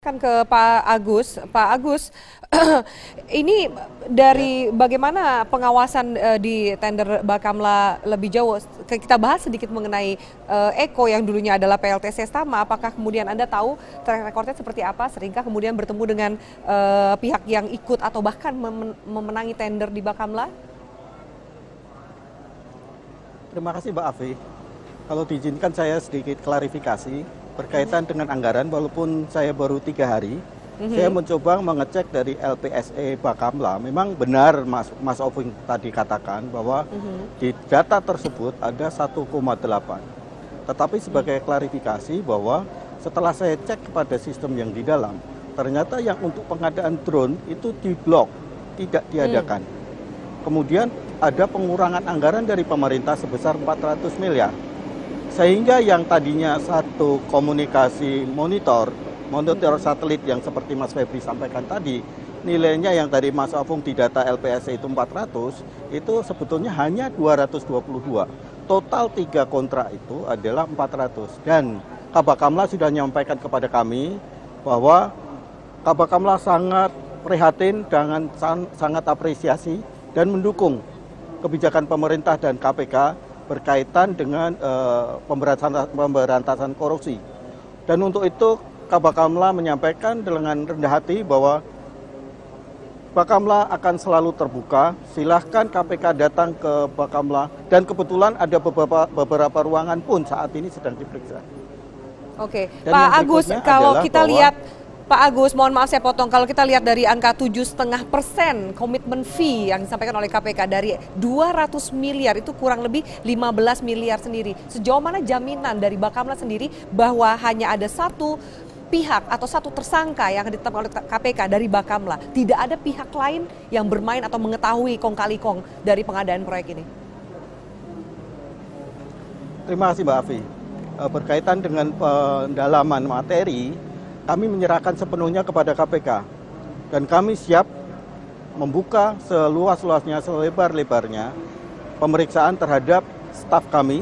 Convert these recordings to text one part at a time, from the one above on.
Kan ke Pak Agus. Pak Agus, ini dari bagaimana pengawasan di tender Bakamla lebih jauh? Kita bahas sedikit mengenai Eko yang dulunya adalah PLT Sestama. Apakah kemudian Anda tahu track recordnya seperti apa? Seringkah kemudian bertemu dengan pihak yang ikut atau bahkan memenangi tender di Bakamla? Terima kasih Mbak Afi. Kalau diizinkan saya sedikit klarifikasi berkaitan dengan anggaran, walaupun saya baru 3 hari, saya mencoba mengecek dari LPSE Bakamla. Memang benar Mas Oving tadi katakan bahwa di data tersebut ada 1,8. Tetapi sebagai klarifikasi bahwa setelah saya cek kepada sistem yang di dalam, ternyata yang untuk pengadaan drone itu diblok, tidak diadakan. Kemudian ada pengurangan anggaran dari pemerintah sebesar 400 miliar. Sehingga yang tadinya satu komunikasi monitor satelit yang seperti Mas Febri sampaikan tadi, nilainya yang tadi Mas Afung di data LPSC itu 400, itu sebetulnya hanya 222. Total 3 kontrak itu adalah 400. Dan Kabakamla sudah menyampaikan kepada kami bahwa Kabakamla sangat prihatin dan sangat apresiasi dan mendukung kebijakan pemerintah dan KPK berkaitan dengan pemberantasan korupsi. Dan untuk itu Kabakamla menyampaikan dengan rendah hati bahwa Bakamla akan selalu terbuka. Silahkan KPK datang ke Bakamla, dan kebetulan ada beberapa ruangan pun saat ini sedang diperiksa. Oke, Pak Agus, kalau kita lihat Pak Agus, mohon maaf saya potong. Kalau kita lihat dari angka 7,5% komitmen fee yang disampaikan oleh KPK dari 200 miliar itu kurang lebih 15 miliar sendiri. Sejauh mana jaminan dari Bakamla sendiri bahwa hanya ada satu pihak atau satu tersangka yang akan ditetapkan oleh KPK dari Bakamla? Tidak ada pihak lain yang bermain atau mengetahui kong kali kong dari pengadaan proyek ini? Terima kasih Mbak Afi. Berkaitan dengan pendalaman materi, kami menyerahkan sepenuhnya kepada KPK, dan kami siap membuka seluas-luasnya, selebar-lebarnya pemeriksaan terhadap staf kami,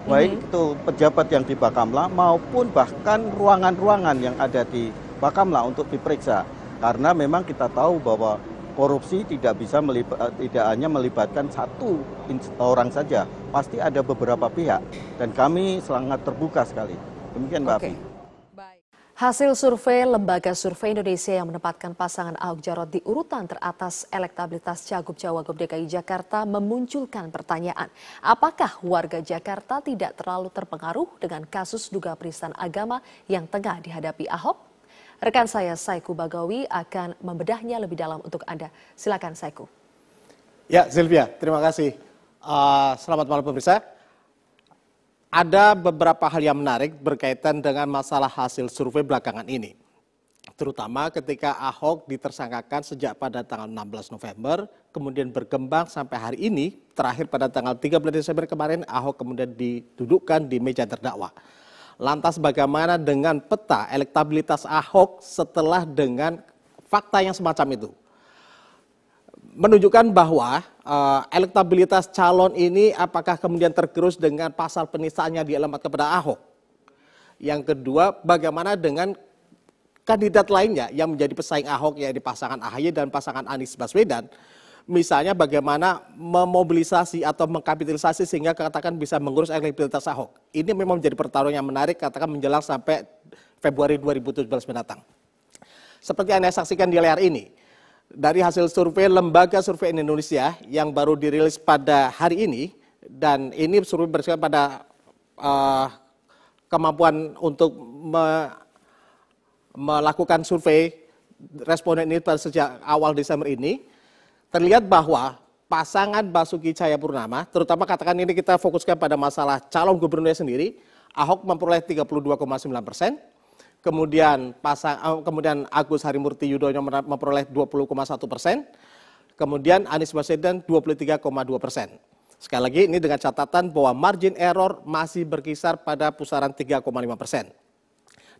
baik itu pejabat yang di Bakamla maupun bahkan ruangan-ruangan yang ada di Bakamla untuk diperiksa. Karena memang kita tahu bahwa korupsi tidak bisa tidak hanya melibatkan satu orang saja, pasti ada beberapa pihak, dan kami sangat terbuka sekali. Demikian Mbak Afi. Hasil survei Lembaga Survei Indonesia yang menempatkan pasangan Ahok Jarot di urutan teratas elektabilitas Cagup-Cawagup DKI Jakarta memunculkan pertanyaan, apakah warga Jakarta tidak terlalu terpengaruh dengan kasus dugaan penistaan agama yang tengah dihadapi Ahok? Rekan saya Saiku Bagawi akan membedahnya lebih dalam untuk Anda. Silakan Saiku. Ya Sylvia, terima kasih. Selamat malam pemirsa. Ada beberapa hal yang menarik berkaitan dengan masalah hasil survei belakangan ini. Terutama ketika Ahok ditersangkakan sejak pada tanggal 16 November, kemudian berkembang sampai hari ini, terakhir pada tanggal 13 Desember kemarin, Ahok kemudian didudukkan di meja terdakwa. Lantas bagaimana dengan peta elektabilitas Ahok setelah dengan fakta yang semacam itu? Menunjukkan bahwa elektabilitas calon ini apakah kemudian tergerus dengan pasal penistaannya dialamatkan kepada Ahok. Yang kedua, bagaimana dengan kandidat lainnya yang menjadi pesaing Ahok, yaitu pasangan AHY dan pasangan Anies Baswedan. Misalnya bagaimana memobilisasi atau mengkapitalisasi sehingga katakan bisa mengurus elektabilitas Ahok. Ini memang menjadi pertarungan yang menarik, katakan menjelang sampai Februari 2017 mendatang. Seperti yang Anda saksikan di layar ini, dari hasil survei Lembaga Survei Indonesia yang baru dirilis pada hari ini, dan ini survei berdasarkan pada kemampuan untuk melakukan survei responden ini pada sejak awal Desember ini, terlihat bahwa pasangan Basuki Cahayapurnama, terutama katakan ini kita fokuskan pada masalah calon gubernurnya sendiri, Ahok memperoleh 32,9%. Kemudian Agus Harimurti Yudhoyono memperoleh 20,1%, kemudian Anies Baswedan 23,2%. Sekali lagi ini dengan catatan bahwa margin error masih berkisar pada pusaran 3,5%.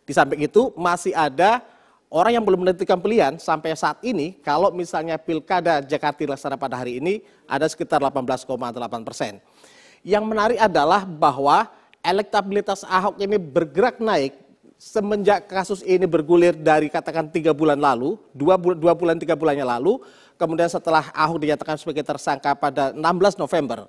Di samping itu masih ada orang yang belum menentukan pilihan sampai saat ini. Kalau misalnya Pilkada Jakarta dilaksanakan pada hari ini ada sekitar 18,8%. Yang menarik adalah bahwa elektabilitas Ahok ini bergerak naik semenjak kasus ini bergulir dari katakan 3 bulan lalu, 2 bulan 3 bulannya lalu, kemudian setelah Ahok dinyatakan sebagai tersangka pada 16 November.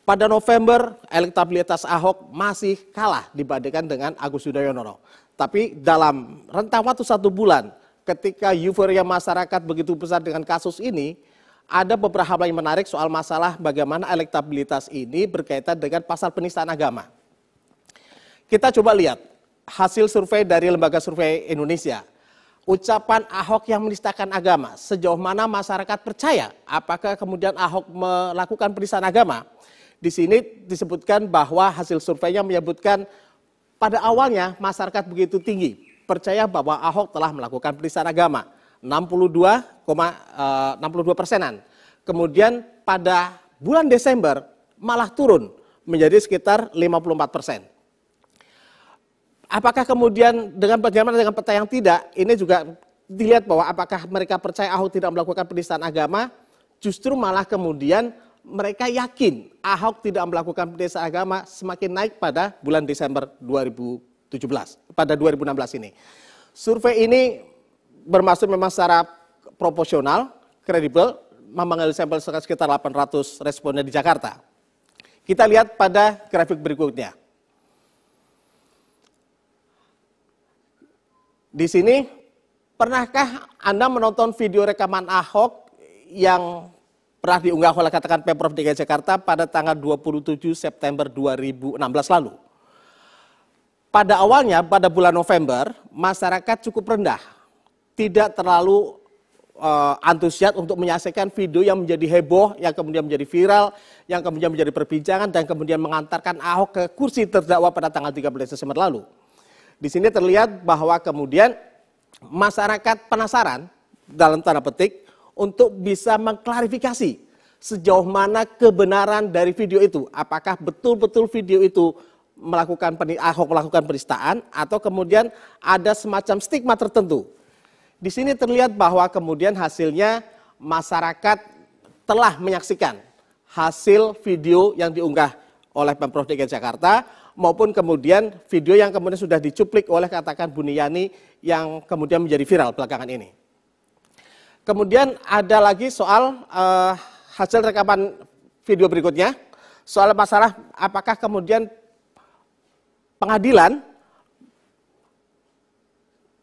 Pada November, elektabilitas Ahok masih kalah dibandingkan dengan Agus Yudhoyono. Tapi dalam rentang waktu 1 bulan, ketika euforia masyarakat begitu besar dengan kasus ini, ada beberapa hal yang menarik soal masalah bagaimana elektabilitas ini berkaitan dengan pasal penistaan agama. Kita coba lihat hasil survei dari Lembaga Survei Indonesia. Ucapan Ahok yang menistakan agama, sejauh mana masyarakat percaya? Apakah kemudian Ahok melakukan penistaan agama? Di sini disebutkan bahwa hasil surveinya menyebutkan pada awalnya masyarakat begitu tinggi percaya bahwa Ahok telah melakukan penistaan agama, 62,62%. Kemudian pada bulan Desember malah turun menjadi sekitar 54%. Apakah kemudian bagaimana dengan peta yang tidak? Ini juga dilihat bahwa apakah mereka percaya Ahok tidak melakukan penistaan agama, justru malah kemudian mereka yakin Ahok tidak melakukan penistaan agama semakin naik pada bulan Desember 2017, pada 2016 ini. Survei ini bermaksud memang secara proporsional, kredibel, mengambil sampel sekitar 800 responden di Jakarta. Kita lihat pada grafik berikutnya. Di sini, pernahkah Anda menonton video rekaman Ahok yang pernah diunggah oleh katakan Pemprov DKI Jakarta pada tanggal 27 September 2016 lalu? Pada awalnya, pada bulan November, masyarakat cukup rendah. Tidak terlalu antusias untuk menyaksikan video yang menjadi heboh, yang kemudian menjadi viral, yang kemudian menjadi perbincangan, dan kemudian mengantarkan Ahok ke kursi terdakwa pada tanggal 13 Desember lalu. Di sini terlihat bahwa kemudian masyarakat penasaran, dalam tanda petik, untuk bisa mengklarifikasi sejauh mana kebenaran dari video itu. Apakah betul-betul video itu Ahok melakukan penistaan, atau kemudian ada semacam stigma tertentu. Di sini terlihat bahwa kemudian hasilnya masyarakat telah menyaksikan hasil video yang diunggah oleh Pemprov DKI Jakarta, maupun kemudian video yang kemudian sudah dicuplik oleh katakan Buniyani yang kemudian menjadi viral belakangan ini. Kemudian ada lagi soal hasil rekaman video berikutnya, soal masalah apakah kemudian pengadilan,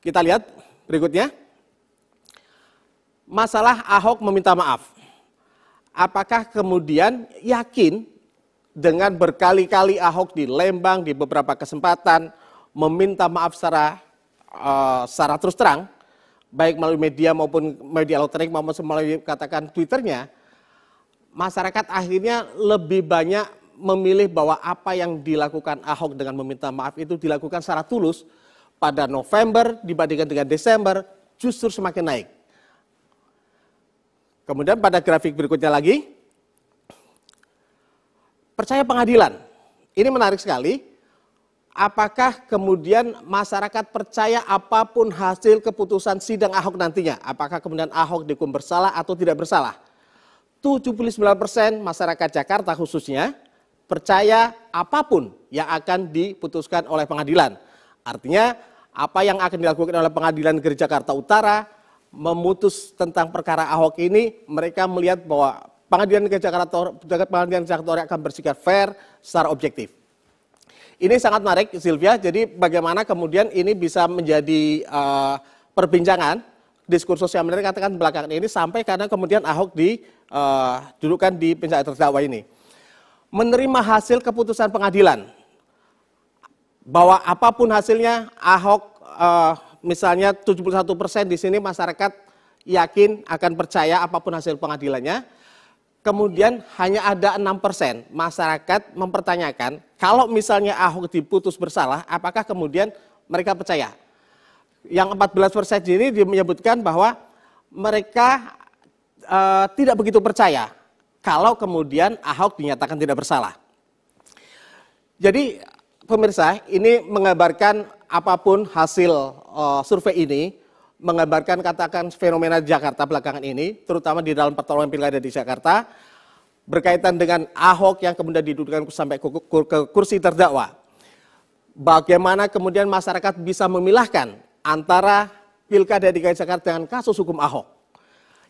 kita lihat berikutnya, masalah Ahok meminta maaf. Apakah kemudian yakin dengan berkali-kali Ahok di Lembang di beberapa kesempatan meminta maaf secara terus terang, baik melalui media maupun media elektronik maupun melalui katakan Twitternya, masyarakat akhirnya lebih banyak memilih bahwa apa yang dilakukan Ahok dengan meminta maaf itu dilakukan secara tulus pada November dibandingkan dengan Desember justru semakin naik. Kemudian pada grafik berikutnya lagi, percaya pengadilan. Ini menarik sekali. Apakah kemudian masyarakat percaya apapun hasil keputusan sidang Ahok nantinya? Apakah kemudian Ahok dihukum bersalah atau tidak bersalah? 79% masyarakat Jakarta khususnya percaya apapun yang akan diputuskan oleh pengadilan. Artinya apa yang akan dilakukan oleh Pengadilan Negeri Jakarta Utara memutus tentang perkara Ahok ini, mereka melihat bahwa Pengadilan Negeri Jakarta akan bersikap fair secara objektif. Ini sangat menarik, Sylvia. Jadi bagaimana kemudian ini bisa menjadi perbincangan, diskursus yang menarik katakan belakangan ini sampai karena kemudian Ahok didudukkan di penjara terdakwa ini. Menerima hasil keputusan pengadilan, bahwa apapun hasilnya Ahok misalnya 71% di sini masyarakat yakin akan percaya apapun hasil pengadilannya. Kemudian hanya ada 6% masyarakat mempertanyakan kalau misalnya Ahok diputus bersalah, apakah kemudian mereka percaya. Yang 14% ini menyebutkan bahwa mereka tidak begitu percaya kalau kemudian Ahok dinyatakan tidak bersalah. Jadi pemirsa, ini menggambarkan apapun hasil survei ini, menggambarkan katakan fenomena Jakarta belakangan ini, terutama di dalam pertarungan pilkada di Jakarta, berkaitan dengan Ahok yang kemudian didudukkan sampai ke kursi terdakwa. bagaimana kemudian masyarakat bisa memilahkan antara Pilkada DKI Jakarta dengan kasus hukum Ahok.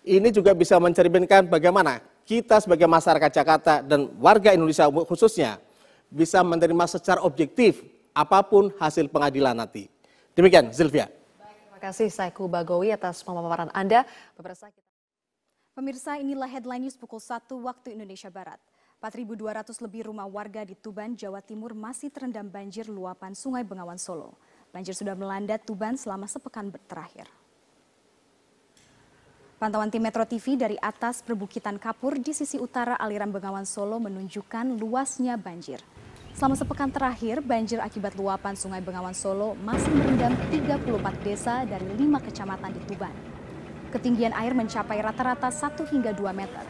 Ini juga bisa mencerminkan bagaimana kita sebagai masyarakat Jakarta dan warga Indonesia khususnya bisa menerima secara objektif apapun hasil pengadilan nanti. Demikian, Zilvia. Terima kasih Saiku Bagowi atas pemaparan Anda. Pemirsa, inilah headline news pukul 1 waktu Indonesia Barat. 4.200 lebih rumah warga di Tuban, Jawa Timur masih terendam banjir luapan Sungai Bengawan Solo. Banjir sudah melanda Tuban selama sepekan terakhir. Pantauan tim Metro TV dari atas perbukitan Kapur di sisi utara aliran Bengawan Solo menunjukkan luasnya banjir. Selama sepekan terakhir, banjir akibat luapan Sungai Bengawan Solo masih merendam 34 desa dari 5 kecamatan di Tuban. Ketinggian air mencapai rata-rata 1 hingga 2 meter.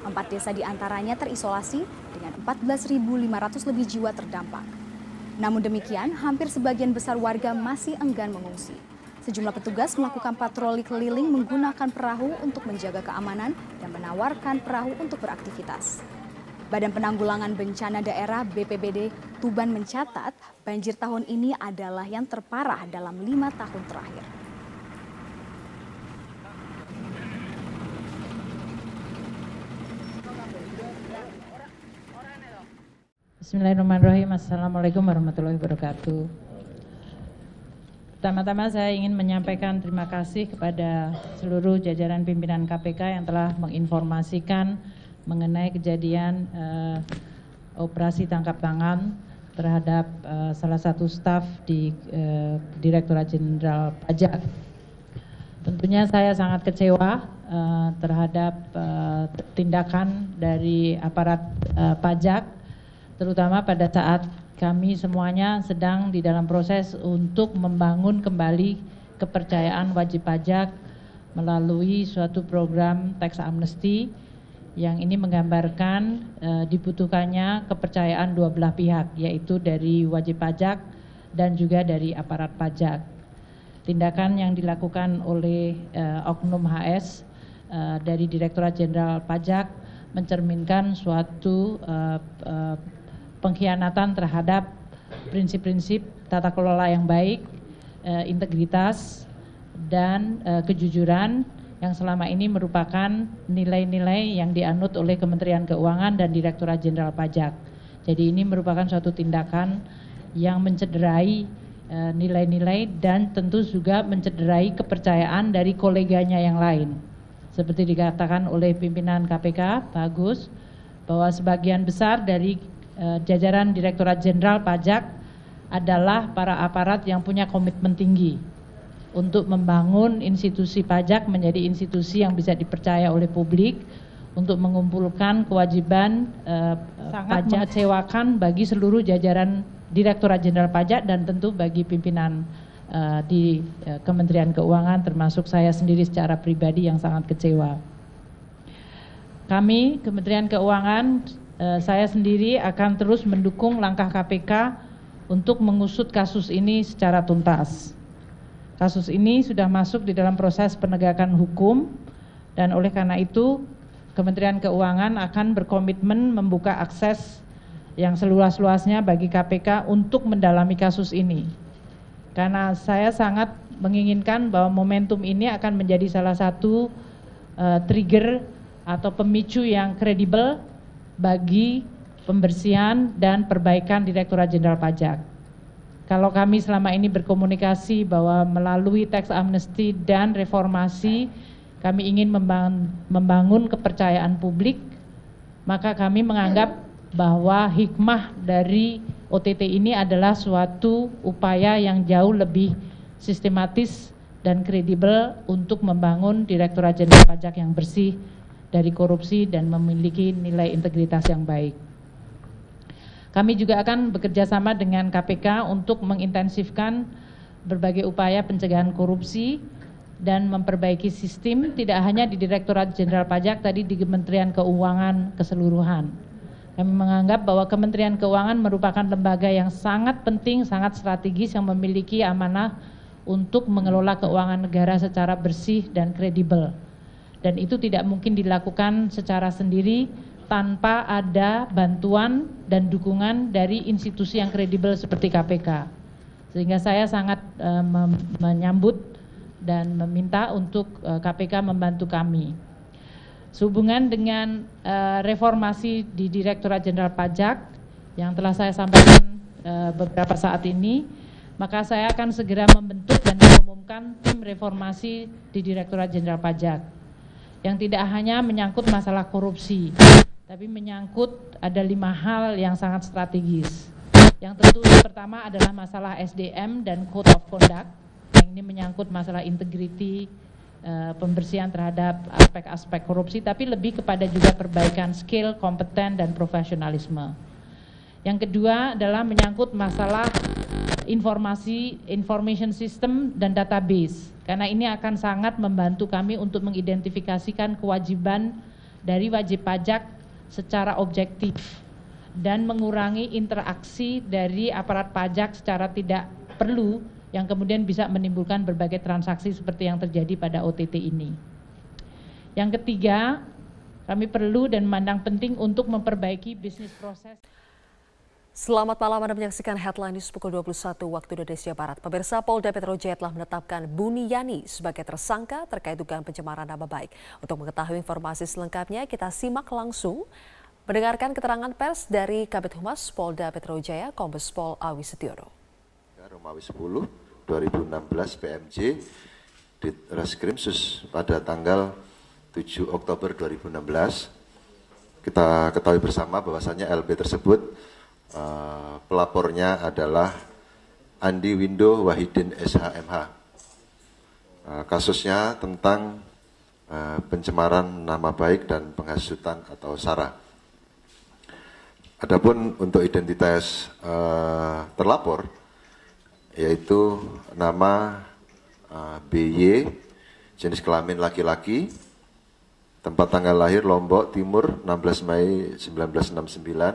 4 desa diantaranya terisolasi dengan 14.500 lebih jiwa terdampak. Namun demikian, hampir sebagian besar warga masih enggan mengungsi. Sejumlah petugas melakukan patroli keliling menggunakan perahu untuk menjaga keamanan dan menawarkan perahu untuk beraktivitas. Badan Penanggulangan Bencana Daerah BPBD Tuban mencatat banjir tahun ini adalah yang terparah dalam 5 tahun terakhir. Bismillahirrahmanirrahim. Assalamualaikum warahmatullahi wabarakatuh. Pertama-tama saya ingin menyampaikan terima kasih kepada seluruh jajaran pimpinan KPK yang telah menginformasikan mengenai kejadian operasi tangkap tangan terhadap salah satu staf di Direktorat Jenderal Pajak. Tentunya saya sangat kecewa terhadap tindakan dari aparat pajak, terutama pada saat kami semuanya sedang di dalam proses untuk membangun kembali kepercayaan wajib pajak melalui suatu program tax amnesty yang ini menggambarkan dibutuhkannya kepercayaan dua belah pihak, yaitu dari wajib pajak dan juga dari aparat pajak. Tindakan yang dilakukan oleh Oknum HS dari Direktorat Jenderal Pajak mencerminkan suatu pengkhianatan terhadap prinsip-prinsip tata kelola yang baik, integritas, dan kejujuran yang selama ini merupakan nilai-nilai yang dianut oleh Kementerian Keuangan dan Direktorat Jenderal Pajak. Jadi ini merupakan suatu tindakan yang mencederai nilai-nilai dan tentu juga mencederai kepercayaan dari koleganya yang lain. Seperti dikatakan oleh pimpinan KPK, Pak Agus, bahwa sebagian besar dari jajaran Direktorat Jenderal Pajak adalah para aparat yang punya komitmen tinggi untuk membangun institusi pajak menjadi institusi yang bisa dipercaya oleh publik untuk mengumpulkan kewajiban sangat mengecewakan bagi seluruh jajaran Direktorat Jenderal Pajak dan tentu bagi pimpinan di Kementerian Keuangan termasuk saya sendiri secara pribadi yang sangat kecewa. Kami Kementerian Keuangan, saya sendiri akan terus mendukung langkah KPK untuk mengusut kasus ini secara tuntas. Kasus ini sudah masuk di dalam proses penegakan hukum dan oleh karena itu Kementerian Keuangan akan berkomitmen membuka akses yang seluas-luasnya bagi KPK untuk mendalami kasus ini. Karena saya sangat menginginkan bahwa momentum ini akan menjadi salah satu trigger atau pemicu yang kredibel bagi pembersihan dan perbaikan Direktorat Jenderal Pajak. Kalau kami selama ini berkomunikasi bahwa melalui tax amnesty dan reformasi kami ingin membangun kepercayaan publik, maka kami menganggap bahwa hikmah dari OTT ini adalah suatu upaya yang jauh lebih sistematis dan kredibel untuk membangun Direktorat Jenderal Pajak yang bersih dari korupsi dan memiliki nilai integritas yang baik. Kami juga akan bekerja sama dengan KPK untuk mengintensifkan berbagai upaya pencegahan korupsi dan memperbaiki sistem tidak hanya di Direktorat Jenderal Pajak, tadi di Kementerian Keuangan keseluruhan. Kami menganggap bahwa Kementerian Keuangan merupakan lembaga yang sangat penting, sangat strategis yang memiliki amanah untuk mengelola keuangan negara secara bersih dan kredibel. Dan itu tidak mungkin dilakukan secara sendiri tanpa ada bantuan dan dukungan dari institusi yang kredibel seperti KPK. Sehingga saya sangat menyambut dan meminta untuk KPK membantu kami. Sehubungan dengan reformasi di Direktorat Jenderal Pajak yang telah saya sampaikan beberapa saat ini, maka saya akan segera membentuk dan mengumumkan tim reformasi di Direktorat Jenderal Pajak yang tidak hanya menyangkut masalah korupsi, tapi menyangkut ada 5 hal yang sangat strategis. Yang tentu pertama adalah masalah SDM dan Code of Conduct, yang ini menyangkut masalah integriti, pembersihan terhadap aspek-aspek korupsi, tapi lebih kepada juga perbaikan skill, kompeten, dan profesionalisme. Yang kedua adalah menyangkut masalah information system dan database, karena ini akan sangat membantu kami untuk mengidentifikasikan kewajiban dari wajib pajak secara objektif dan mengurangi interaksi dari aparat pajak secara tidak perlu yang kemudian bisa menimbulkan berbagai transaksi seperti yang terjadi pada OTT ini. Yang ketiga, kami perlu dan memandang penting untuk memperbaiki bisnis proses. Selamat malam, Anda menyaksikan Headline News pukul 21 waktu Indonesia Barat. Pemirsa, Polda Metro Jaya telah menetapkan Buniyani sebagai tersangka terkait dugaan pencemaran nama baik. Untuk mengetahui informasi selengkapnya, kita simak langsung mendengarkan keterangan pers dari Kabid Humas Polda Metro Jaya, Kombes Pol Awi Setiono. Romawi 10 2016 PMJ di Reskrim Sus pada tanggal 7 Oktober 2016. Kita ketahui bersama bahwasannya LB tersebut pelapornya adalah Andi Windo Wahidin SHMH. Kasusnya tentang pencemaran nama baik dan penghasutan atau SARA. Adapun untuk identitas terlapor, yaitu nama BY, jenis kelamin laki-laki, tempat tanggal lahir Lombok Timur 16 Mei 1969,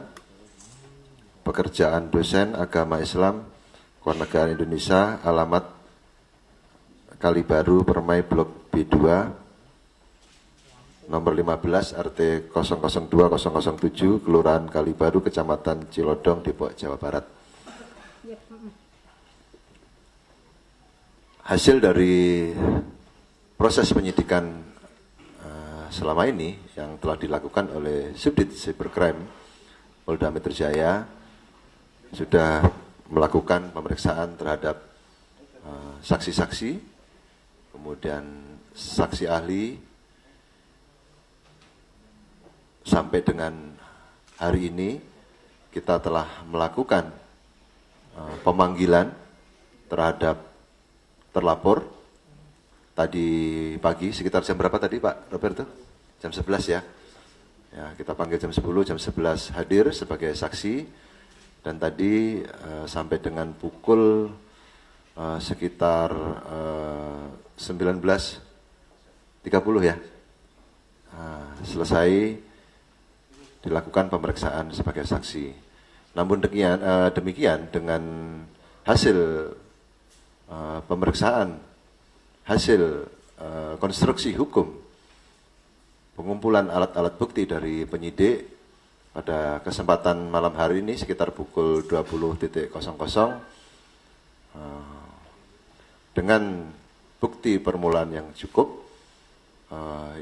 pekerjaan dosen agama Islam, Kewarganegaraan Indonesia, alamat Kalibaru, Permai, Blok B2, nomor 15, RT 002007, Kelurahan Kalibaru, Kecamatan Cilodong, Depok, Jawa Barat. Hasil dari proses penyidikan selama ini yang telah dilakukan oleh Subdit Cybercrime Polda Metro Jaya sudah melakukan pemeriksaan terhadap saksi-saksi, kemudian saksi ahli, sampai dengan hari ini kita telah melakukan pemanggilan terhadap terlapor. Tadi pagi sekitar jam berapa tadi Pak Roberto? Jam 11 ya. Ya, kita panggil jam 10, jam 11 hadir sebagai saksi, dan tadi sampai dengan pukul sekitar 19.30 ya. Selesai dilakukan pemeriksaan sebagai saksi. Namun demikian dengan hasil pemeriksaan, hasil konstruksi hukum, pengumpulan alat-alat bukti dari penyidik pada kesempatan malam hari ini sekitar pukul 20.00 dengan bukti permulaan yang cukup,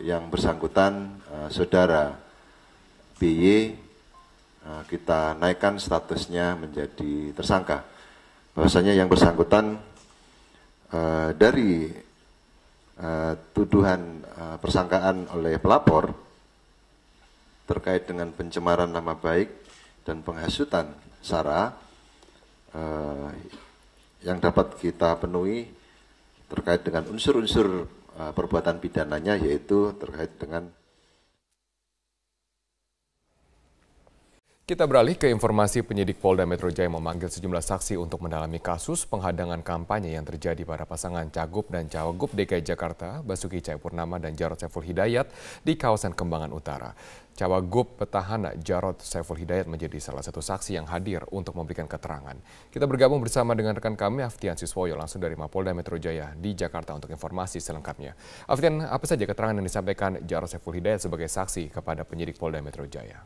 yang bersangkutan saudara BY kita naikkan statusnya menjadi tersangka. Bahwasanya yang bersangkutan dari tuduhan persangkaan oleh pelapor terkait dengan pencemaran nama baik dan penghasutan SARA yang dapat kita penuhi terkait dengan unsur-unsur perbuatan pidananya, yaitu terkait dengan. Kita beralih ke informasi. Penyidik Polda Metro Jaya memanggil sejumlah saksi untuk mendalami kasus penghadangan kampanye yang terjadi pada pasangan Cagup dan Cawagup DKI Jakarta, Basuki Cahayapurnama dan Jarod Saiful Hidayat di kawasan Kembangan Utara. Cawagup petahana Jarod Saiful Hidayat menjadi salah satu saksi yang hadir untuk memberikan keterangan. Kita bergabung bersama dengan rekan kami Aftian Siswoyo langsung dari Mapolda Metro Jaya di Jakarta untuk informasi selengkapnya. Aftian, apa saja keterangan yang disampaikan Jarod Saiful Hidayat sebagai saksi kepada penyidik Polda Metro Jaya?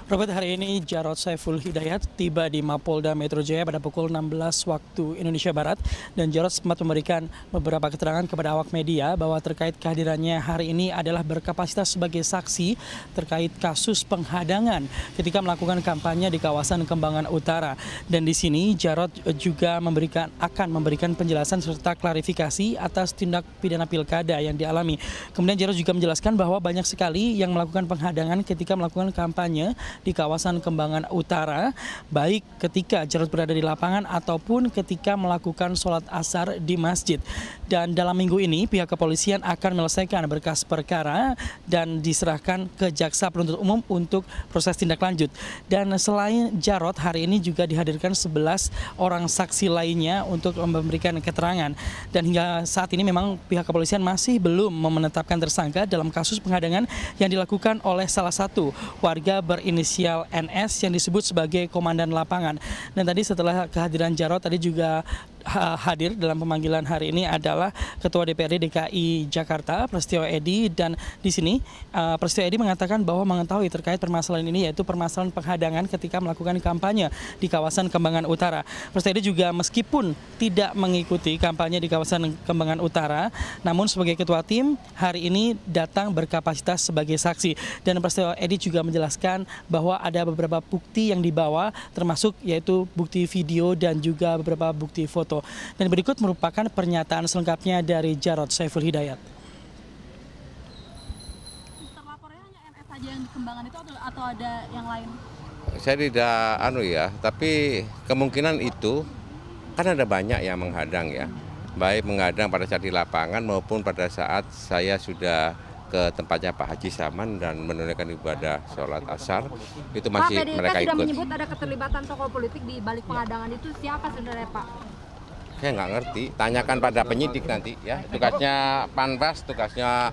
Robert, hari ini Jarod Saiful Hidayat tiba di Mapolda Metro Jaya pada pukul 16 waktu Indonesia Barat, dan Jarod sempat memberikan beberapa keterangan kepada awak media bahwa terkait kehadirannya hari ini adalah berkapasitas sebagai saksi terkait kasus penghadangan ketika melakukan kampanye di kawasan Kembangan Utara. Dan di sini Jarod juga akan memberikan penjelasan serta klarifikasi atas tindak pidana pilkada yang dialami. Kemudian Jarod juga menjelaskan bahwa banyak sekali yang melakukan penghadangan ketika melakukan kampanye di kawasan Kembangan Utara, baik ketika Jarod berada di lapangan ataupun ketika melakukan sholat asar di masjid. Dan dalam minggu ini pihak kepolisian akan menyelesaikan berkas perkara dan diserahkan ke jaksa penuntut umum untuk proses tindak lanjut. Dan selain Jarod, hari ini juga dihadirkan 11 orang saksi lainnya untuk memberikan keterangan. Dan hingga saat ini memang pihak kepolisian masih belum menetapkan tersangka dalam kasus penghadangan yang dilakukan oleh salah satu warga berinisial NS yang disebut sebagai komandan lapangan. Dan tadi setelah kehadiran Jarod, tadi juga hadir dalam pemanggilan hari ini adalah Ketua DPRD DKI Jakarta, Prasetyo Edy, dan di sini Prasetyo Edy mengatakan bahwa mengetahui terkait permasalahan ini, yaitu permasalahan penghadangan ketika melakukan kampanye di kawasan Kembangan Utara. Prasetyo Edy juga meskipun tidak mengikuti kampanye di kawasan Kembangan Utara, namun sebagai ketua tim hari ini datang berkapasitas sebagai saksi. Dan Prasetyo Edy juga menjelaskan bahwa ada beberapa bukti yang dibawa, termasuk yaitu bukti video dan juga beberapa bukti foto. Dan berikut merupakan pernyataan selengkapnya dari Jarod Saiful Hidayat. Terlapornya hanya NS saja yang di Kembangan itu atau ada yang lain? Saya tidak tapi kemungkinan itu kan ada banyak yang menghadang ya. Baik menghadang pada saat di lapangan maupun pada saat saya sudah ke tempatnya Pak Haji Saman dan menunaikan ibadah sholat asar, itu masih Pak, mereka ikut. Pak, sudah menyebut ada keterlibatan tokoh politik di balik penghadangan itu, siapa sebenarnya Pak? Saya nggak ngerti, tanyakan pada penyidik nanti ya. Tugasnya Panwas, tugasnya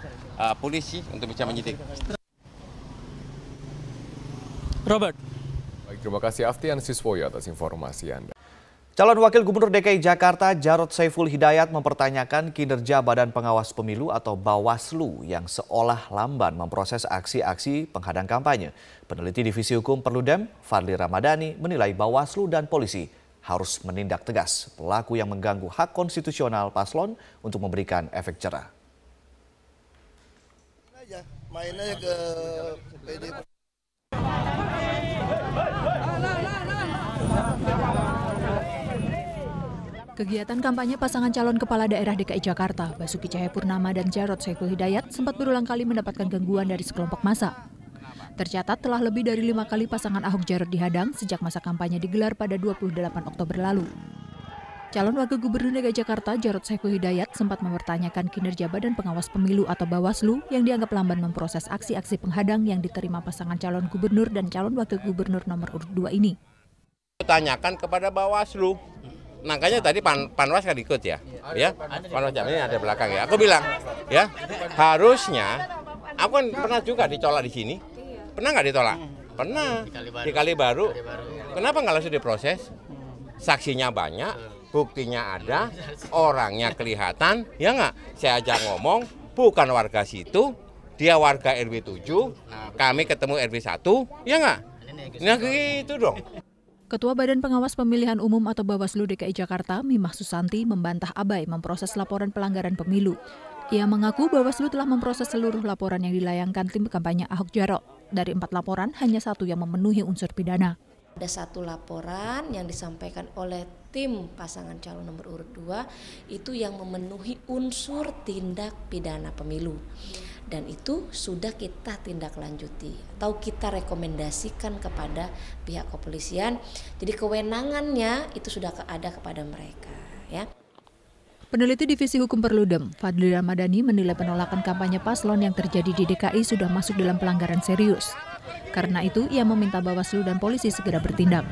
polisi untuk bisa menyidik. Robert. Baik, terima kasih Aftian Siswoyo atas informasi Anda. Calon Wakil Gubernur DKI Jakarta Jarod Saiful Hidayat mempertanyakan kinerja Badan Pengawas Pemilu atau Bawaslu yang seolah lamban memproses aksi-aksi penghadang kampanye. Peneliti Divisi Hukum Perludem, Fadli Ramadhani, menilai Bawaslu dan polisi harus menindak tegas pelaku yang mengganggu hak konstitusional paslon untuk memberikan efek jerah. Main aja ke PD. Kegiatan kampanye pasangan calon kepala daerah DKI Jakarta, Basuki Cahayapurnama dan Jarod Saiful Hidayat sempat berulang kali mendapatkan gangguan dari sekelompok massa. Tercatat telah lebih dari 5 kali pasangan Ahok Jarod dihadang sejak masa kampanye digelar pada 28 Oktober lalu. Calon Wakil Gubernur DKI Jakarta Jarod Saiful Hidayat sempat mempertanyakan kinerja Badan Pengawas Pemilu atau Bawaslu yang dianggap lamban memproses aksi-aksi penghadang yang diterima pasangan calon gubernur dan calon wakil gubernur nomor urut 2 ini. Tanyakan kepada Bawaslu. Makanya tadi Panwas kan ikut ya, Panwas ini ada belakang ya. Aku bilang, ya harusnya, aku kan pernah juga ditolak di sini. Pernah nggak ditolak? Pernah. Di Kalibaru. Kenapa nggak langsung diproses? Saksinya banyak, buktinya ada, orangnya kelihatan, ya nggak? Saya aja ngomong, bukan warga situ, dia warga RW 7, kami ketemu RW 1, ya nggak? Nah gitu dong. Ketua Badan Pengawas Pemilihan Umum atau Bawaslu DKI Jakarta, Mimah Susanti, membantah abai memproses laporan pelanggaran pemilu. Ia mengaku Bawaslu telah memproses seluruh laporan yang dilayangkan tim kampanye Ahok Jarot. Dari 4 laporan, hanya 1 yang memenuhi unsur pidana. Ada 1 laporan yang disampaikan oleh tim pasangan calon nomor urut 2 itu yang memenuhi unsur tindak pidana pemilu. Dan itu sudah kita tindak lanjuti atau kita rekomendasikan kepada pihak kepolisian. Jadi kewenangannya itu sudah ada kepada mereka, ya. Peneliti Divisi Hukum Perludem, Fadli Ramadhani, menilai penolakan kampanye paslon yang terjadi di DKI sudah masuk dalam pelanggaran serius. Karena itu, ia meminta Bawaslu dan polisi segera bertindak.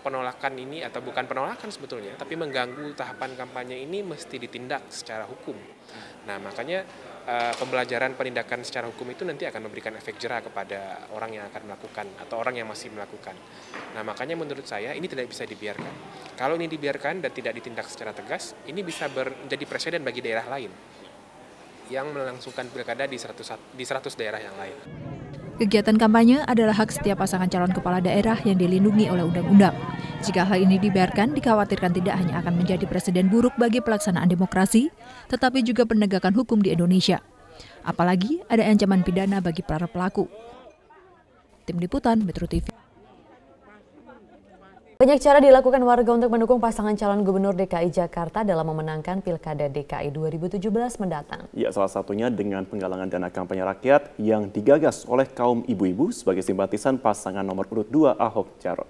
Penolakan ini atau bukan penolakan sebetulnya, tapi mengganggu tahapan kampanye ini mesti ditindak secara hukum. Nah, makanya pembelajaran penindakan secara hukum itu nanti akan memberikan efek jerah kepada orang yang akan melakukan atau orang yang masih melakukan. Nah, makanya menurut saya ini tidak bisa dibiarkan. Kalau ini dibiarkan dan tidak ditindak secara tegas, ini bisa menjadi presiden bagi daerah lain yang melangsungkan pilkada di 100 daerah yang lain. Kegiatan kampanye adalah hak setiap pasangan calon kepala daerah yang dilindungi oleh undang-undang. Jika hal ini dibiarkan, dikhawatirkan tidak hanya akan menjadi presiden buruk bagi pelaksanaan demokrasi, tetapi juga penegakan hukum di Indonesia. Apalagi ada ancaman pidana bagi para pelaku. Tim Liputan Metro TV. Banyak cara dilakukan warga untuk mendukung pasangan calon gubernur DKI Jakarta dalam memenangkan Pilkada DKI 2017 mendatang. Ya, salah satunya dengan penggalangan dana kampanye rakyat yang digagas oleh kaum ibu-ibu sebagai simpatisan pasangan nomor urut 2 Ahok Jarot.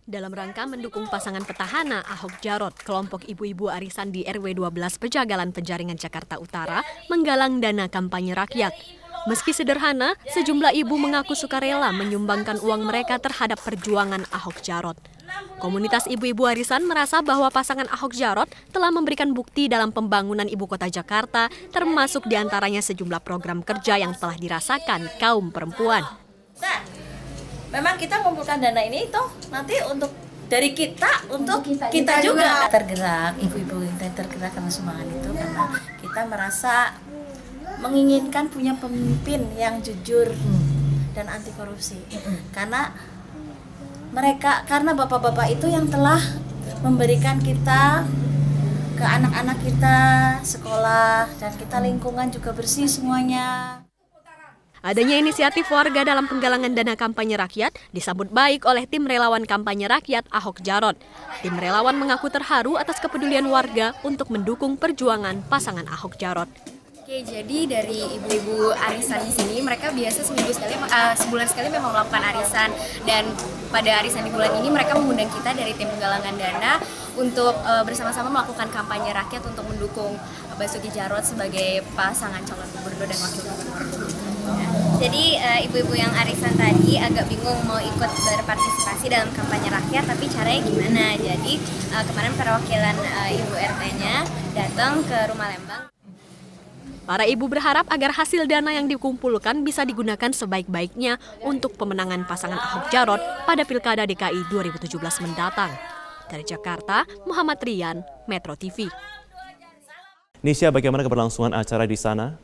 Dalam rangka mendukung pasangan petahana Ahok Jarot, kelompok ibu-ibu arisan di RW 12 Pejagalan Penjaringan Jakarta Utara menggalang dana kampanye rakyat. Meski sederhana, sejumlah ibu mengaku sukarela menyumbangkan uang mereka terhadap perjuangan Ahok Jarot. Komunitas ibu-ibu arisan merasa bahwa pasangan Ahok Jarot telah memberikan bukti dalam pembangunan ibu kota Jakarta, termasuk diantaranya sejumlah program kerja yang telah dirasakan kaum perempuan. Nah, memang kita mengumpulkan dana ini itu nanti untuk dari kita untuk kita juga tergerak, ibu-ibu kita tergerak karena sumbangan itu karena kita merasa menginginkan punya pemimpin yang jujur dan anti korupsi. Karena bapak-bapak itu yang telah memberikan kita ke anak-anak kita sekolah dan kita lingkungan juga bersih semuanya. Adanya inisiatif warga dalam penggalangan dana kampanye rakyat disambut baik oleh tim relawan kampanye rakyat Ahok Jarot. Tim relawan mengaku terharu atas kepedulian warga untuk mendukung perjuangan pasangan Ahok Jarot. Oke, jadi dari ibu-ibu arisan di sini mereka biasa sebulan sekali memang melakukan arisan, dan pada arisan di bulan ini mereka mengundang kita dari tim penggalangan dana untuk bersama-sama melakukan kampanye rakyat untuk mendukung Basuki Jarot sebagai pasangan calon gubernur dan wakil gubernur. Jadi ibu-ibu yang arisan tadi agak bingung mau ikut berpartisipasi dalam kampanye rakyat, tapi caranya gimana? Jadi kemarin perwakilan ibu RT-nya datang ke Rumah Lembang. Para ibu berharap agar hasil dana yang dikumpulkan bisa digunakan sebaik-baiknya untuk pemenangan pasangan Ahok Jarot pada Pilkada DKI 2017 mendatang. Dari Jakarta, Muhammad Rian, Metro TV. Nisha, bagaimana keberlangsungan acara di sana?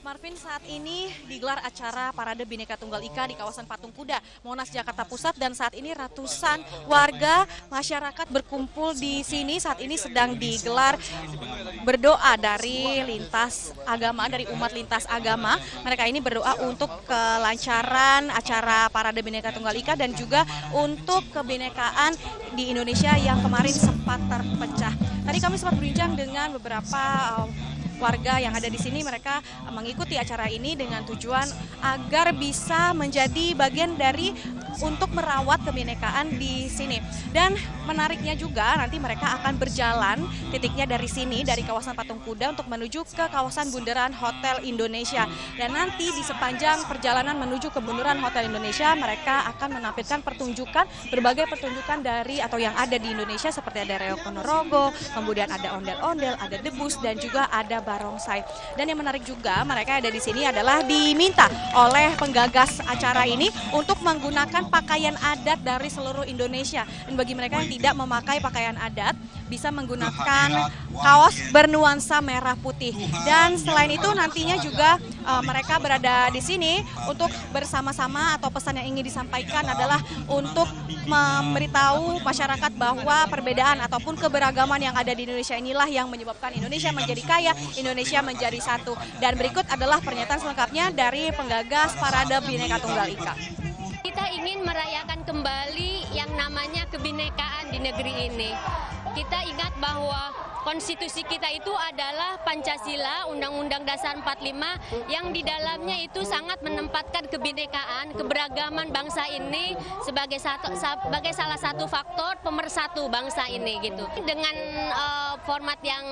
Marvin, saat ini digelar acara Parade Bhinneka Tunggal Ika di kawasan Patung Kuda, Monas, Jakarta Pusat, dan saat ini ratusan warga masyarakat berkumpul di sini. Saat ini sedang digelar berdoa dari lintas agama, dari umat lintas agama. Mereka ini berdoa untuk kelancaran acara Parade Bhinneka Tunggal Ika dan juga untuk kebinekaan di Indonesia yang kemarin sempat terpecah. Tadi kami sempat berbincang dengan beberapa warga yang ada di sini. Mereka mengikuti acara ini dengan tujuan agar bisa menjadi bagian dari untuk merawat kebinekaan di sini. Dan menariknya juga nanti mereka akan berjalan titiknya dari sini, dari kawasan Patung Kuda untuk menuju ke kawasan Bundaran Hotel Indonesia. Dan nanti di sepanjang perjalanan menuju ke Bundaran Hotel Indonesia mereka akan menampilkan pertunjukan, berbagai pertunjukan dari atau yang ada di Indonesia seperti ada Reok Ponorogo, kemudian ada ondel-ondel, ada debus, dan juga ada barongsai. Dan yang menarik juga mereka ada di sini adalah diminta oleh penggagas acara ini untuk menggunakan pakaian adat dari seluruh Indonesia. Dan bagi mereka yang tidak memakai pakaian adat bisa menggunakan kaos bernuansa merah putih. Dan selain itu nantinya juga mereka berada di sini untuk bersama-sama, atau pesan yang ingin disampaikan adalah untuk memberitahu masyarakat bahwa perbedaan ataupun keberagaman yang ada di Indonesia inilah yang menyebabkan Indonesia menjadi kaya, Indonesia menjadi satu. Dan berikut adalah pernyataan selengkapnya dari penggagas Parade Bhinneka Tunggal Ika. Kita ingin merayakan kembali yang namanya kebinekaan di negeri ini. Kita ingat bahwa konstitusi kita itu adalah Pancasila, Undang-Undang Dasar 45, yang di dalamnya itu sangat menempatkan kebinekaan, keberagaman bangsa ini sebagai salah satu faktor pemersatu bangsa ini gitu. Dengan format yang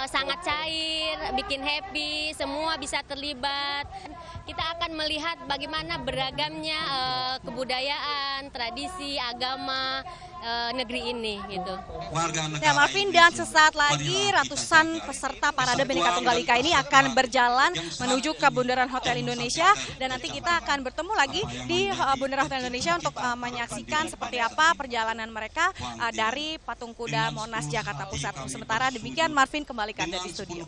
sangat cair, bikin happy, semua bisa terlibat. kita akan melihat bagaimana beragamnya kebudayaan, tradisi, agama negeri ini gitu. Ya Marvin, dan sesaat lagi ratusan peserta Parade Bhinneka Tunggal Ika ini akan berjalan menuju ke Bundaran Hotel Indonesia, dan nanti kita akan bertemu lagi di Bundaran Hotel Indonesia untuk menyaksikan seperti apa perjalanan mereka dari Patung Kuda Monas Jakarta Pusat. Sementara demikian Marvin, kembalikan dari studio.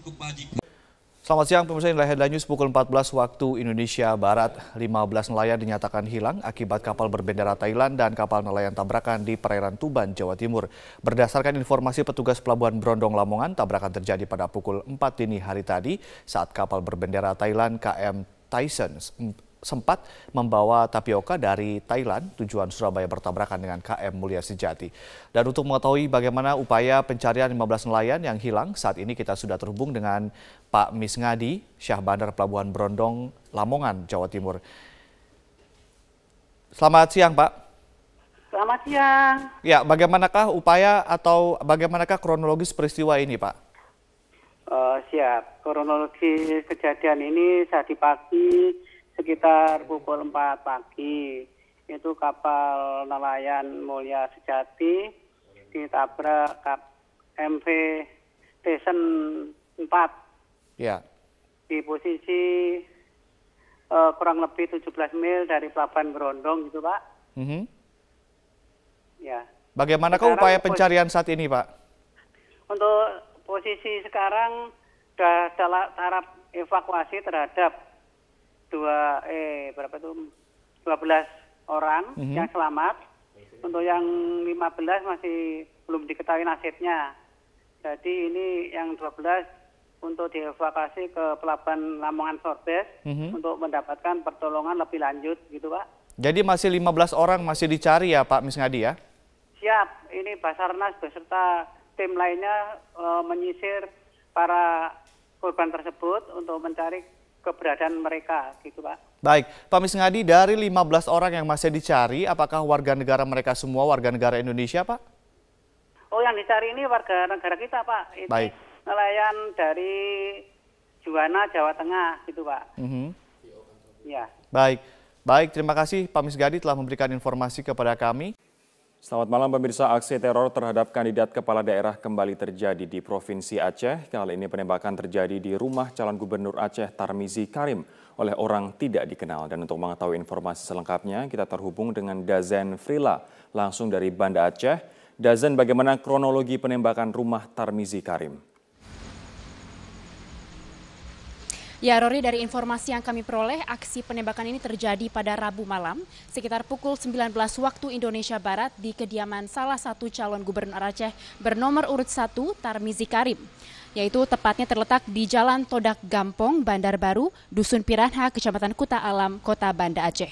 Selamat siang pemirsa, inilah Headline News pukul 14 waktu Indonesia Barat. 15 nelayan dinyatakan hilang akibat kapal berbendera Thailand dan kapal nelayan tabrakan di perairan Tuban, Jawa Timur. Berdasarkan informasi petugas Pelabuhan Brondong Lamongan, tabrakan terjadi pada pukul 4 dini hari tadi saat kapal berbendera Thailand KM Tyson sempat membawa tapioka dari Thailand tujuan Surabaya bertabrakan dengan KM Mulia Sejati. Dan untuk mengetahui bagaimana upaya pencarian 15 nelayan yang hilang, saat ini kita sudah terhubung dengan Pak Misngadi, Syah Bandar Pelabuhan Brondong, Lamongan, Jawa Timur. Selamat siang, Pak. Selamat siang. Ya, bagaimanakah upaya atau bagaimanakah kronologis peristiwa ini, Pak? Siap. Kronologi kejadian ini tadi pagi sekitar pukul 4 pagi. Itu kapal nelayan Mulia Sejati ditabrak MV Tyson 4. Ya. Di posisi kurang lebih 17 mil dari Pelabuhan Brondong gitu, Pak. Ya. Bagaimanakah upaya pencarian saat ini, Pak? Untuk posisi sekarang sudah dalam taraf evakuasi terhadap 12 orang yang selamat. Untuk yang 15 masih belum diketahui nasibnya. Jadi ini yang 12 untuk dievakuasi ke Pelabuhan Lamongan Sorbes untuk mendapatkan pertolongan lebih lanjut gitu, Pak. Jadi masih 15 orang masih dicari ya, Pak Misngadi ya? Siap, ini Basarnas beserta tim lainnya menyisir para korban tersebut untuk mencari keberadaan mereka gitu, Pak. Baik, Pak Misngadi, dari 15 orang yang masih dicari, apakah warga negara mereka semua warga negara Indonesia, Pak? Oh, yang dicari ini warga negara kita, Pak. Ini baik. Nelayan dari Juwana, Jawa Tengah gitu, Pak. Ya. Baik, terima kasih Pak Misngadi telah memberikan informasi kepada kami. Selamat malam pemirsa, aksi teror terhadap kandidat kepala daerah kembali terjadi di Provinsi Aceh. Kali ini penembakan terjadi di rumah calon gubernur Aceh Tarmizi Karim oleh orang tidak dikenal. Dan untuk mengetahui informasi selengkapnya, kita terhubung dengan Dazen Frila langsung dari Banda Aceh. Dazen, bagaimana kronologi penembakan rumah Tarmizi Karim? Ya, Rory, dari informasi yang kami peroleh, aksi penembakan ini terjadi pada Rabu malam sekitar pukul 19 waktu Indonesia Barat di kediaman salah satu calon gubernur Aceh bernomor urut 1 Tarmizi Karim, yaitu tepatnya terletak di Jalan Todak Gampong, Bandar Baru, Dusun Piranha, Kecamatan Kuta Alam, Kota Banda Aceh.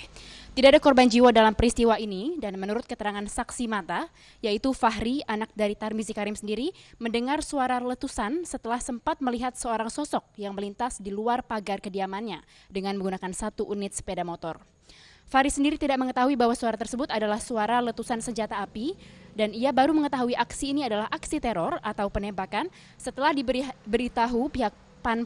Tidak ada korban jiwa dalam peristiwa ini, dan menurut keterangan saksi mata, yaitu Fahri, anak dari Tarmizi Karim sendiri, mendengar suara letusan setelah sempat melihat seorang sosok yang melintas di luar pagar kediamannya dengan menggunakan 1 unit sepeda motor. Fahri sendiri tidak mengetahui bahwa suara tersebut adalah suara letusan senjata api, dan ia baru mengetahui aksi ini adalah aksi teror atau penembakan setelah diberitahu pihak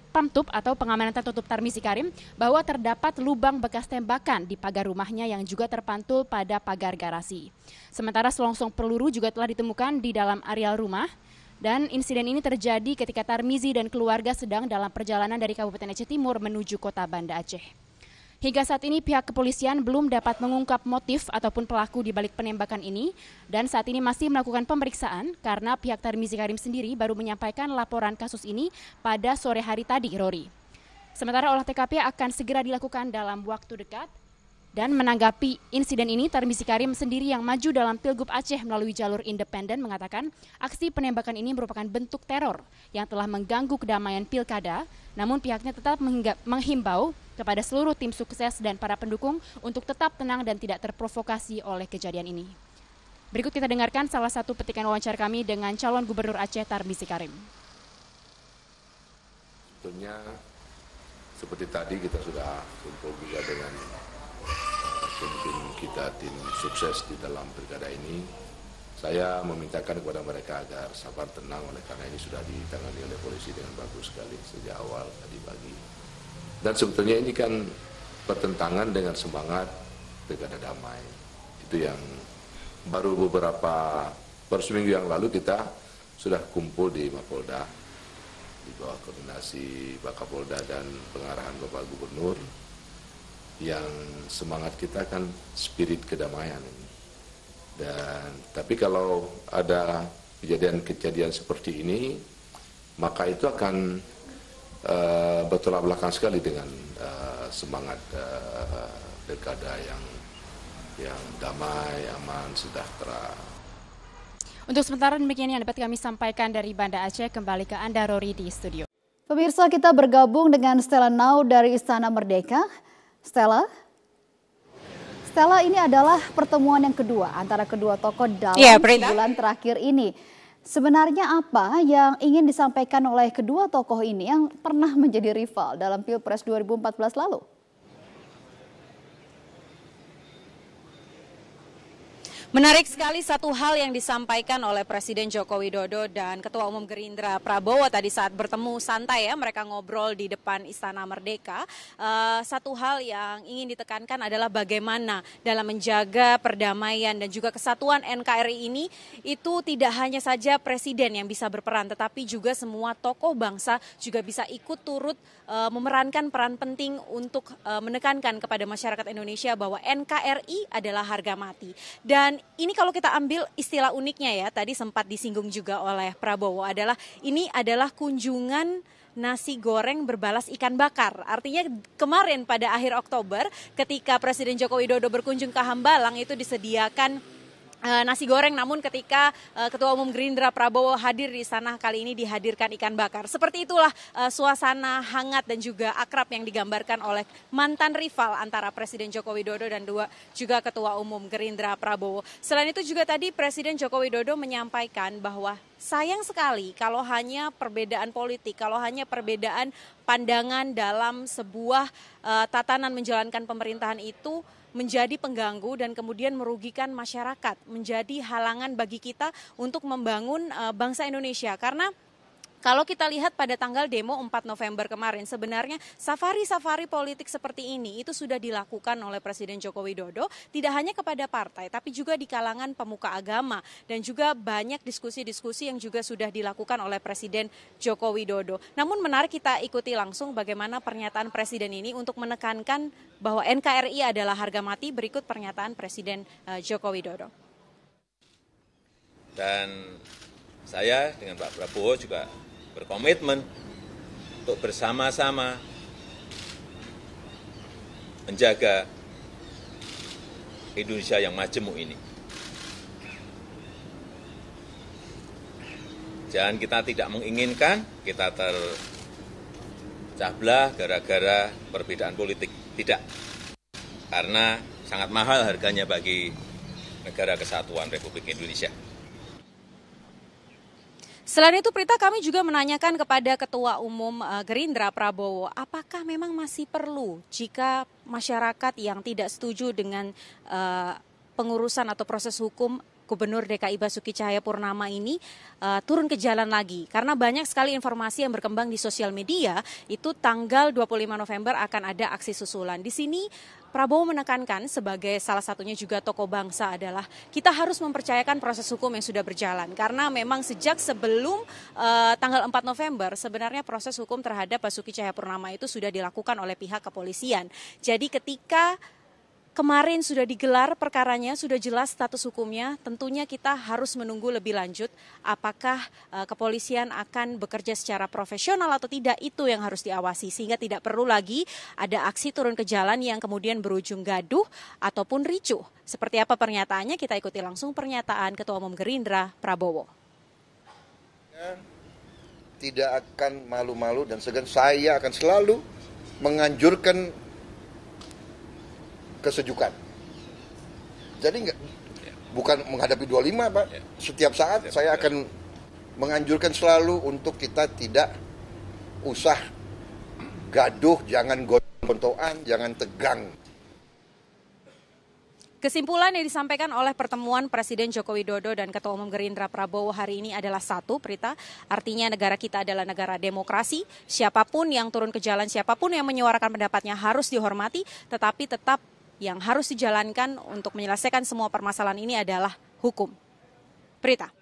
Pamtub atau pengamanan tertutup Tarmizi Karim bahwa terdapat lubang bekas tembakan di pagar rumahnya yang juga terpantul pada pagar garasi. Sementara selongsong peluru juga telah ditemukan di dalam areal rumah, dan insiden ini terjadi ketika Tarmizi dan keluarga sedang dalam perjalanan dari Kabupaten Aceh Timur menuju Kota Banda Aceh. Hingga saat ini pihak kepolisian belum dapat mengungkap motif ataupun pelaku di balik penembakan ini, dan saat ini masih melakukan pemeriksaan karena pihak Tarmizi Karim sendiri baru menyampaikan laporan kasus ini pada sore hari tadi, Rory. Sementara olah TKP akan segera dilakukan dalam waktu dekat. Dan menanggapi insiden ini, Tarmizi Karim sendiri yang maju dalam Pilgub Aceh melalui jalur independen mengatakan aksi penembakan ini merupakan bentuk teror yang telah mengganggu kedamaian pilkada, namun pihaknya tetap menghimbau kepada seluruh tim sukses dan para pendukung untuk tetap tenang dan tidak terprovokasi oleh kejadian ini. Berikut kita dengarkan salah satu petikan wawancara kami dengan calon gubernur Aceh Tarmizi Karim. Sebetulnya seperti tadi kita sudah kumpul juga dengan tim kita, tim sukses di dalam pilkada ini. Saya memintakan kepada mereka agar sabar tenang, oleh karena ini sudah ditangani oleh polisi dengan bagus sekali sejak awal tadi pagi. Dan sebetulnya ini kan bertentangan dengan semangat pilkada damai. Itu yang baru seminggu yang lalu kita sudah kumpul di Mapolda di bawah koordinasi Pak Kapolda dan pengarahan Bapak Gubernur, yang semangat kita kan spirit kedamaian ini. Tapi kalau ada kejadian-kejadian seperti ini, maka itu akan bertolak belakang sekali dengan semangat pilkada yang damai, aman, sejahtera. Untuk sementara demikian yang dapat kami sampaikan dari Banda Aceh. Kembali ke Anda, Rory, di studio. Pemirsa, kita bergabung dengan Stella Nau dari Istana Merdeka. Stella, ini adalah pertemuan yang kedua antara kedua tokoh dalam sebulan terakhir ini. Sebenarnya apa yang ingin disampaikan oleh kedua tokoh ini yang pernah menjadi rival dalam Pilpres 2014 lalu? Menarik sekali satu hal yang disampaikan oleh Presiden Joko Widodo dan Ketua Umum Gerindra Prabowo tadi saat bertemu santai ya, mereka ngobrol di depan Istana Merdeka. Satu hal yang ingin ditekankan adalah bagaimana dalam menjaga perdamaian dan juga kesatuan NKRI ini, itu tidak hanya saja Presiden yang bisa berperan, tetapi juga semua tokoh bangsa juga bisa ikut turut memerankan peran penting untuk menekankan kepada masyarakat Indonesia bahwa NKRI adalah harga mati. Dan ini kalau kita ambil istilah uniknya ya, tadi sempat disinggung juga oleh Prabowo, ini adalah kunjungan nasi goreng berbalas ikan bakar. Artinya kemarin pada akhir Oktober ketika Presiden Joko Widodo berkunjung ke Hambalang itu disediakan nasi goreng, namun ketika Ketua Umum Gerindra Prabowo hadir di sana, kali ini dihadirkan ikan bakar. Seperti itulah suasana hangat dan juga akrab yang digambarkan oleh mantan rival antara Presiden Joko Widodo dan juga Ketua Umum Gerindra Prabowo. Selain itu juga tadi Presiden Joko Widodo menyampaikan bahwa sayang sekali kalau hanya perbedaan politik, kalau hanya perbedaan pandangan dalam sebuah tatanan menjalankan pemerintahan itu menjadi pengganggu dan kemudian merugikan masyarakat, menjadi halangan bagi kita untuk membangun bangsa Indonesia. Karena kalau kita lihat pada tanggal demo 4 November kemarin, sebenarnya safari-safari politik seperti ini itu sudah dilakukan oleh Presiden Joko Widodo, tidak hanya kepada partai, tapi juga di kalangan pemuka agama, dan juga banyak diskusi-diskusi yang juga sudah dilakukan oleh Presiden Joko Widodo. Namun menarik kita ikuti langsung bagaimana pernyataan Presiden ini untuk menekankan bahwa NKRI adalah harga mati. Berikut pernyataan Presiden Joko Widodo. Dan saya dengan Pak Prabowo juga berkomitmen untuk bersama-sama menjaga Indonesia yang majemuk ini. Jangan kita tidak menginginkan kita terpecah belah gara-gara perbedaan politik. Tidak. Karena sangat mahal harganya bagi negara kesatuan Republik Indonesia. Selain itu, Prita, kami juga menanyakan kepada Ketua Umum Gerindra Prabowo, apakah memang masih perlu jika masyarakat yang tidak setuju dengan pengurusan atau proses hukum Gubernur DKI Basuki Cahayapurnama ini turun ke jalan lagi. Karena banyak sekali informasi yang berkembang di sosial media, itu tanggal 25 November akan ada aksi susulan. Di sini Prabowo menekankan sebagai salah satunya juga tokoh bangsa adalah kita harus mempercayakan proses hukum yang sudah berjalan. Karena memang sejak sebelum tanggal 4 November sebenarnya proses hukum terhadap Basuki Cahayapurnama itu sudah dilakukan oleh pihak kepolisian. Jadi ketika kemarin sudah digelar perkaranya, sudah jelas status hukumnya, tentunya kita harus menunggu lebih lanjut apakah kepolisian akan bekerja secara profesional atau tidak, itu yang harus diawasi. Sehingga tidak perlu lagi ada aksi turun ke jalan yang kemudian berujung gaduh ataupun ricuh. Seperti apa pernyataannya, kita ikuti langsung pernyataan Ketua Umum Gerindra Prabowo. Tidak akan malu-malu dan segan, saya akan selalu menganjurkan kesejukan. Jadi bukan menghadapi 25, Pak. Setiap saat saya akan menganjurkan selalu untuk kita tidak usah gaduh, jangan gontoan, jangan tegang. Kesimpulan yang disampaikan oleh pertemuan Presiden Joko Widodo dan Ketua Umum Gerindra Prabowo hari ini adalah satu, Prita. Artinya negara kita adalah negara demokrasi. Siapapun yang turun ke jalan, siapapun yang menyuarakan pendapatnya harus dihormati. Tetapi tetap yang harus dijalankan untuk menyelesaikan semua permasalahan ini adalah hukum. Prita.